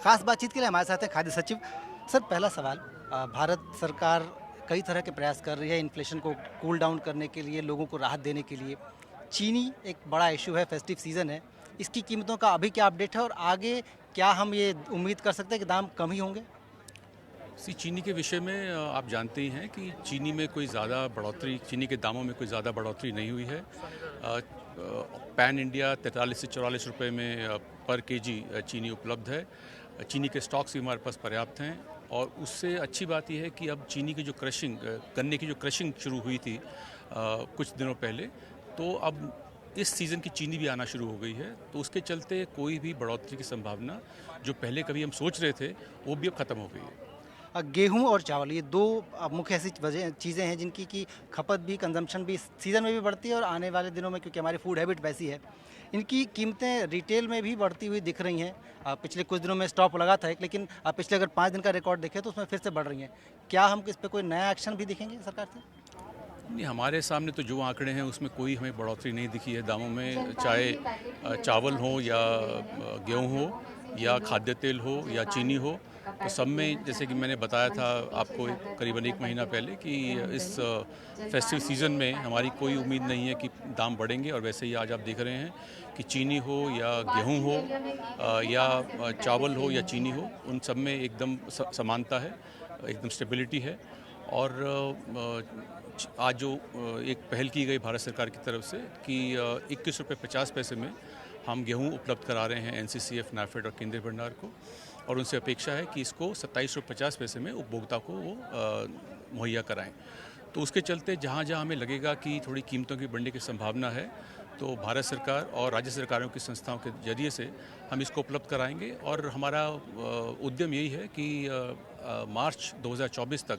खास बातचीत के लिए हमारे साथ हैं खाद्य सचिव। सर, पहला सवाल, भारत सरकार कई तरह के प्रयास कर रही है इन्फ्लेशन को कूल डाउन करने के लिए, लोगों को राहत देने के लिए। चीनी एक बड़ा इशू है, फेस्टिव सीज़न है, इसकी कीमतों का अभी क्या अपडेट है और आगे क्या हम ये उम्मीद कर सकते हैं कि दाम कम ही होंगे? चीनी के विषय में आप जानते ही हैं कि चीनी में कोई ज़्यादा बढ़ोतरी, चीनी के दामों में कोई ज़्यादा बढ़ोतरी नहीं हुई है। पैन इंडिया 43 से 44 रुपये में पर केजी चीनी उपलब्ध है। चीनी के स्टॉक्स भी हमारे पास पर्याप्त हैं और उससे अच्छी बात यह है कि अब चीनी की जो क्रशिंग, गन्ने की जो क्रशिंग शुरू हुई थी कुछ दिनों पहले, तो अब इस सीज़न की चीनी भी आना शुरू हो गई है। तो उसके चलते कोई भी बढ़ोतरी की संभावना जो पहले कभी हम सोच रहे थे वो भी अब ख़त्म हो गई है। गेहूँ और चावल, ये दो मुख्य ऐसी वजह चीज़ें हैं जिनकी की खपत भी, कंजम्पशन भी सीज़न में भी बढ़ती है और आने वाले दिनों में, क्योंकि हमारी फूड हैबिट वैसी है, इनकी कीमतें रिटेल में भी बढ़ती हुई दिख रही हैं। पिछले कुछ दिनों में स्टॉप लगा था एक, लेकिन पिछले अगर 5 दिन का रिकॉर्ड देखें तो उसमें फिर से बढ़ रही हैं। क्या हम इस पे कोई नया एक्शन भी देखेंगे सरकार से? नहीं, हमारे सामने तो जो आंकड़े हैं उसमें कोई हमें बढ़ोतरी नहीं दिखी है दामों में, चाहे चावल हो या गेहूं हो या खाद्य तेल हो या चीनी हो। तो सब में, जैसे कि मैंने बताया था आपको करीबन 1 महीना पहले, कि इस फेस्टिव सीज़न में हमारी कोई उम्मीद नहीं है कि दाम बढ़ेंगे। और वैसे ही आज आप देख रहे हैं कि चीनी हो या गेहूं हो या चावल हो या चीनी हो, उन सब में एकदम समानता है, एकदम स्टेबिलिटी है। और आज जो एक पहल की गई भारत सरकार की तरफ से कि 21 रुपये 50 पैसे में हम गेहूं उपलब्ध करा रहे हैं एनसीसीएफ, नाफेड और केंद्रीय भंडार को, और उनसे अपेक्षा है कि इसको 27 रुपये 50 पैसे में उपभोक्ता को वो मुहैया कराएं। तो उसके चलते जहां जहां हमें लगेगा कि थोड़ी कीमतों की बढ़ने की संभावना है, तो भारत सरकार और राज्य सरकारों की संस्थाओं के जरिए से हम इसको उपलब्ध कराएंगे। और हमारा उद्यम यही है कि मार्च 2024 तक,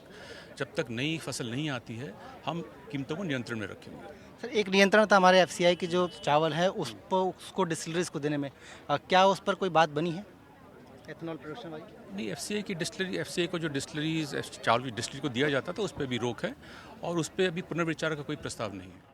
जब तक नई फसल नहीं आती है, हम कीमतों को नियंत्रण में रखेंगे। सर, एक नियंत्रण था हमारे एफसीआई की जो चावल है उस पर, उसको डिस्टिलरीज को देने में, क्या उस पर कोई बात बनी है एथेनॉल प्रोडक्शन वाली? नहीं, एफसीआई को जो डिस्टिलरीज, चावल की डिस्टिलरी को दिया जाता था, उस पर भी रोक है और उस पर अभी पुनर्विचार का कोई प्रस्ताव नहीं है।